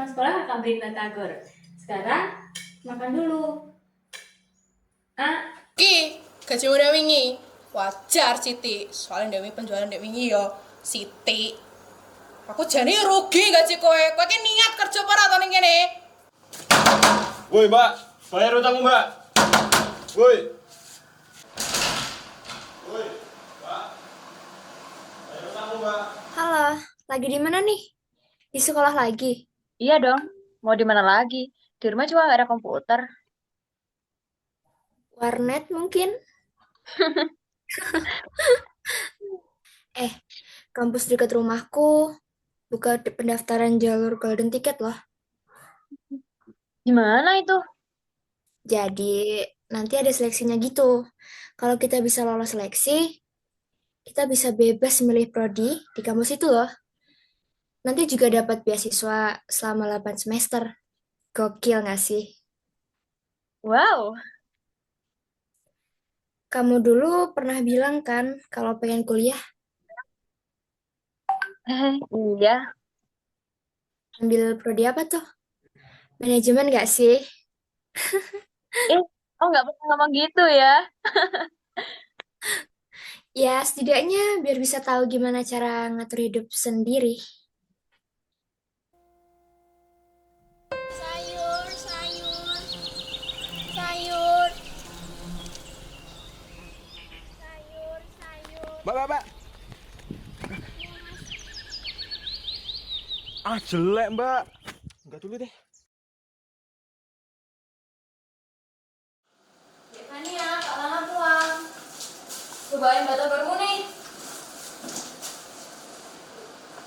pulang sekolah kakak beliin batagor. Sekarang makan dulu. Ki, gaji udah wingi. Wajar Siti, soalnya Dewi penjualan Dewi wingi yo. Siti. Aku jadi rugi gaji kowe. Kowe ki niat kerja para to ning kene. Woi, Mbak, bayar utangmu, Mbak. Woi. Woi, Mbak. Bayar utangmu, Mbak. Halo, lagi di mana nih? Di sekolah lagi? Iya dong, mau di mana lagi? Di rumah cuma nggak ada komputer. Warnet mungkin? Kampus dekat rumahku buka pendaftaran jalur Golden Ticket loh. Gimana itu? Jadi nanti ada seleksinya gitu. Kalau kita bisa lolos seleksi, kita bisa bebas milih prodi di kampus itu loh. Nanti juga dapat beasiswa selama 8 semester. Gokil nggak sih? Wow, Kamu dulu pernah bilang kan kalau pengen kuliah, iya. ambil prodi apa tuh? Manajemen nggak sih? Oh nggak pernah ngomong gitu ya? Ya, setidaknya biar bisa tahu gimana cara ngatur hidup sendiri. Sayur, sayur. Sayur. Sayur, sayur. Mbak. Ah, jelek, Mbak. Enggak dulu deh. Devania, Kak Lana pulang. Cobain batagormu nih.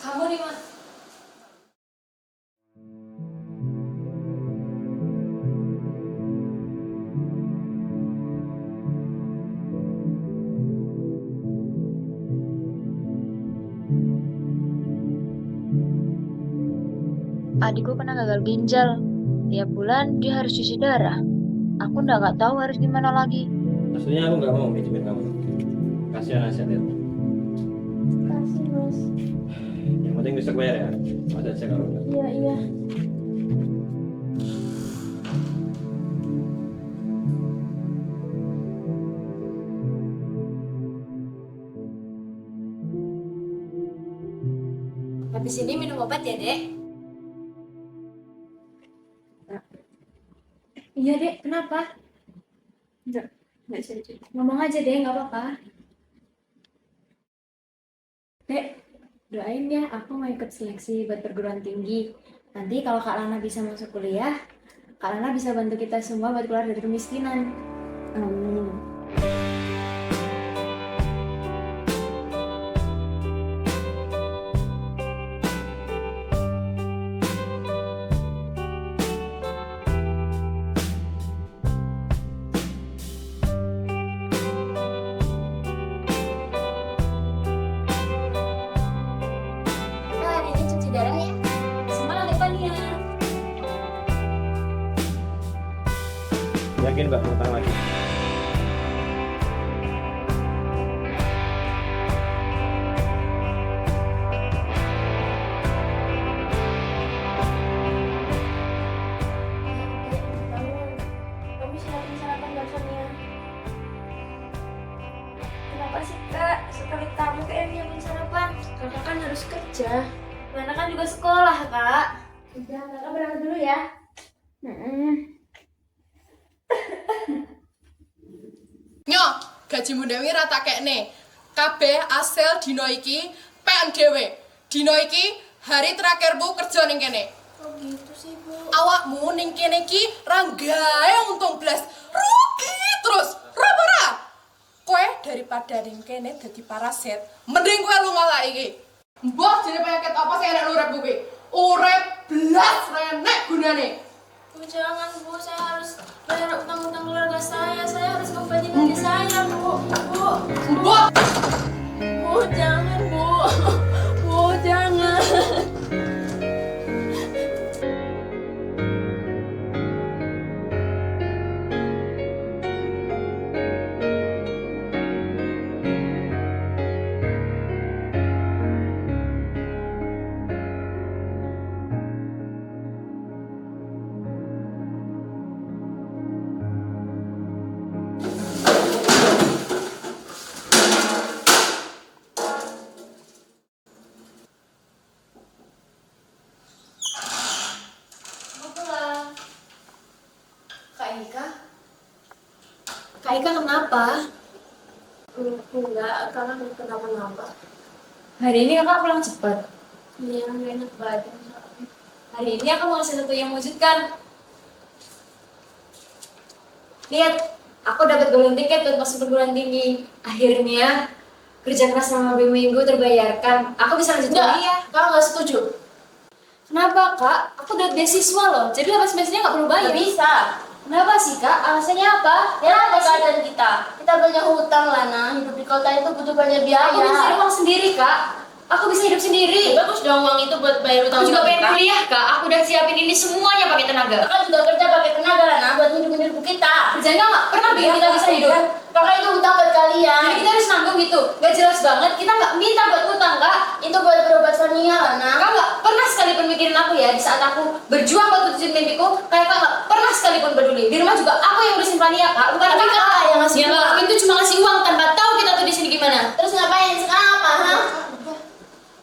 Kamu di mana? Adikku kena gagal ginjal. Tiap bulan dia harus cuci darah. Aku nggak tahu harus gimana lagi. Aslinya aku nggak mau minjemin kamu. Kasihan Asyad ya. Kasih, Mas. Yang penting besok bayar ya. Masa aja kalau enggak. Iya. Habis ini minum obat ya, Dek. Iya, Dek. Kenapa? Enggak bisa dicek. Ngomong aja, Dek. Nggak apa-apa. Dek, doain ya. Aku mau ikut seleksi buat perguruan tinggi. Nanti kalau Kak Lana bisa masuk kuliah, Kak Lana bisa bantu kita semua buat keluar dari kemiskinan. Amin. Nah, ini cuci darah ya. Semangat Devania. Yakin Mbak utang lagi? Kamu siapin sarapan buat Sonia. Kenapa sih Kak? Sekali kamu kayak nyiapin sarapan. Kakak kan harus kerja. Lana kan juga sekolah Kak. Udah, kakak berangkat dulu ya. Nyo, gajimu Dewi rata kekne. Kabeh asal dino iki PN dhewe. Dino iki hari terakhirmu kerja ning kene. Oh gitu sih Bu. Awakmu ning kene iki ra gawe untung blas. Rugi terus. Ra. Kowe daripada ning kene dadi parasit, mending kowe lunga lah iki. Mbok jane penyakit apa sing enek urip kuwi? Urip blas renek gunane. Bu jangan Bu, saya harus bayar utang-utang keluarga saya. Saya harus ngobatin adik saya Bu. Mbok Bu jangan Bu. Bu jangan. Ika kenapa? Enggak, karena nggak kenapa-napa. Hari ini kakak pulang cepat. Iya, nggak enak badan. Hari ini aku mau ngasih satu yang mewujudkan. Lihat, aku dapat golden ticket buat masuk perguruan tinggi. Akhirnya, kerja keras selama berminggu terbayarkan. Aku bisa lanjut kuliah. Kakak nggak setuju. Kenapa, Kak? Aku dapat beasiswa loh. Jadi lepas semesternya nggak perlu bayar. Nggak bisa. Kenapa sih, Kak? Alasannya apa? Ya, ada keadaan kita. Kita banyak hutang, Lana. Hidup di kota itu butuh banyak biaya. Aku bisa cari uang sendiri, Kak. Aku bisa hidup sendiri. Bagus dong uang itu buat bayar utang. Aku juga pengen kita. kuliah, Kak. Aku udah siapin ini semuanya pakai tenaga. Kakak juga kerja pakai tenaga, Lana, buat hidupin hidup kita. Kerjanya nggak pernah bikin kita bisa hidup. Kakak itu hutang buat kalian. Jadi kita harus nanggung gitu. Gak jelas banget. Kita nggak minta buat utang, Kak. Itu buat berobat Sonia, Lana. Kakak nggak pernah sekalipun mikirin aku ya di saat aku berjuang buat wujudin mimpiku. Kayak Kakak nggak pernah sekalipun peduli. Di rumah juga aku yang urusin Fania, Kak. Bukan Tapi Kakak yang ngasih Yang uang. ngelakuin itu cuma ngasih uang tanpa tahu kita tuh di sini gimana. Terus ngapain sekarang apa, ha?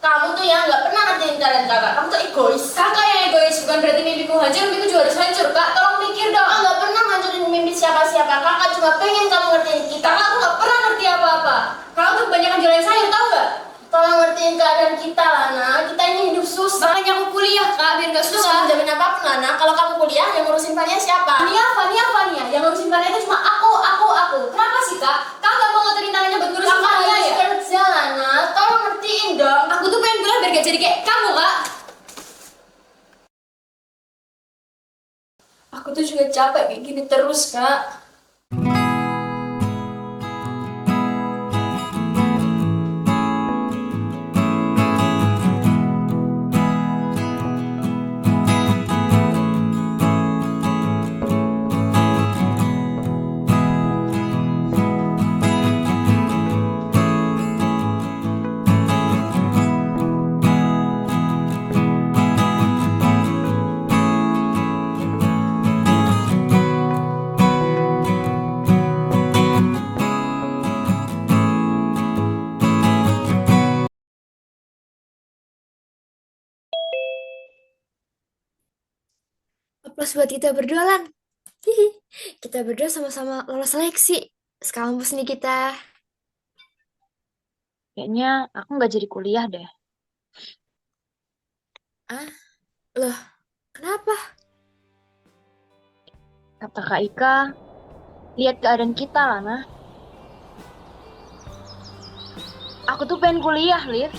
Kamu tuh ya nggak pernah ngertiin kalian kakak. Kamu tuh egois. Kakak yang egois, bukan berarti mimpiku hancur. Mimpiku juga harus hancur, Kak. Tolong mikir dong. Kakak nggak pernah ngancurin mimpi siapa-siapa. Kakak cuma pengen kamu ngertiin kita. Kakak tuh nggak pernah ngerti apa-apa. Kakak tuh kebanyakan jualan sayur, tau gak? Tolong ngertiin keadaan kita, Lana. Kita ini hidup susah. Makanya aku kuliah, Kak, biar gak Terus susah. kamu jamin apapun, Lana. Kalau kamu kuliah, yang ngurusin Fania siapa? Fania. Yang ngurusin Fania itu cuma aku. Kenapa sih, Kak? Kakak gak mau ngotorin tangannya buat ngurusin Kakak Fania harus ya? kerja, Lana. Tolong ngertiin dong. Aku tuh pengen kuliah biar gak jadi kayak kamu, Kak. Aku tuh juga capek kayak gini terus, Kak. Aplaus buat kita berdua, Lan. Hihi. Kita berdua sama-sama lolos seleksi. Sekampus nih kita. Kayaknya aku nggak jadi kuliah deh. Loh, kenapa? Kata Kak Ika, lihat keadaan kita, Lana. Aku tuh pengen kuliah, Liv.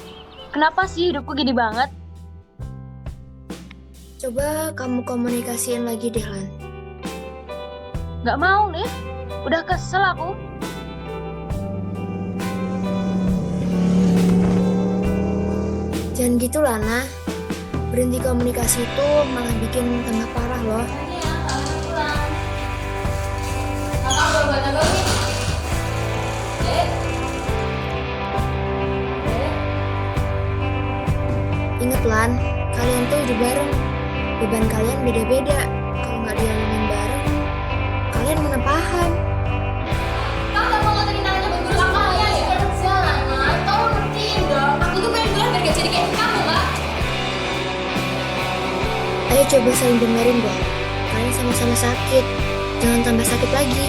Kenapa sih hidupku gini banget? Coba kamu komunikasiin lagi deh, Lan. Nggak mau, Liv. Udah kesel aku. Jangan gitu, Lana. Berhenti komunikasi itu malah bikin tambah parah loh. Kakak baru buat apa nih? Dek? Ingat, Lan, kalian tuh hidup bareng. Beban kalian beda-beda. Kalau nggak diomongin bareng, kalian mana paham. Kakak mau ngotorin tangannya buat ngurusin Fania ya? Kerja, Lana. Tolong ngertiin dong. Aku tuh pengen kuliah biar gak jadi kayak kamu, Kak. Ayo coba saling dengerin deh. Kalian sama-sama sakit. Jangan tambah sakit lagi.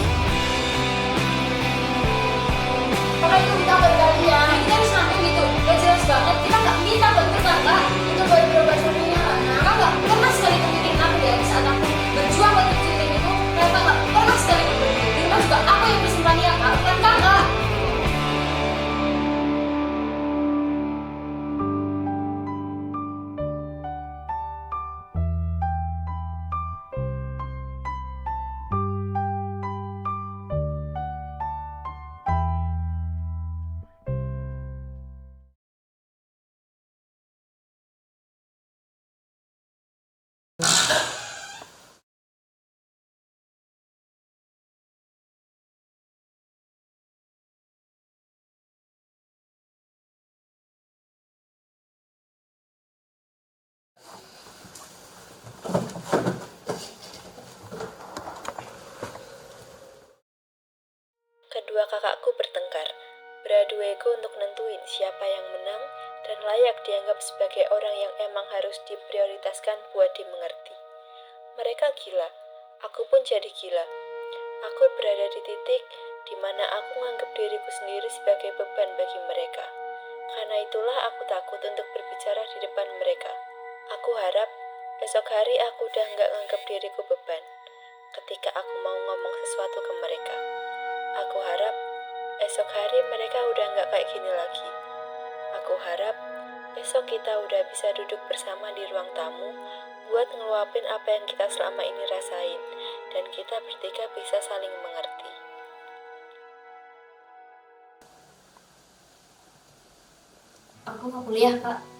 Kakak itu hutang buat kalian. Kita harus nanggung gitu. Gak jelas banget. Kita gak minta buat utang, Kak. Itu buat berobat Sonia, Lana. Kakak gak pernah sekali mikirin aku ya di saat aku berjuang buat wujudin mimpiku. Kakak gak pernah sekali peduli. Di rumah juga aku yang ngurusin Fania, Kak. Bukan Kakak. Kedua kakakku bertengkar, beradu ego untuk nentuin siapa yang menang dan layak dianggap sebagai orang yang emang harus diprioritaskan buat dimengerti. Mereka gila, aku pun jadi gila. Aku berada di titik di mana aku menganggap diriku sendiri sebagai beban bagi mereka. Karena itulah aku takut untuk berbicara di depan mereka. Aku harap esok hari aku udah nggak nganggap diriku beban ketika aku mau ngomong sesuatu ke mereka. Aku harap esok hari mereka udah nggak kayak gini lagi. Aku harap besok kita udah bisa duduk bersama di ruang tamu buat ngeluapin apa yang kita selama ini rasain, dan kita bertiga bisa saling mengerti. Aku mau kuliah, Kak.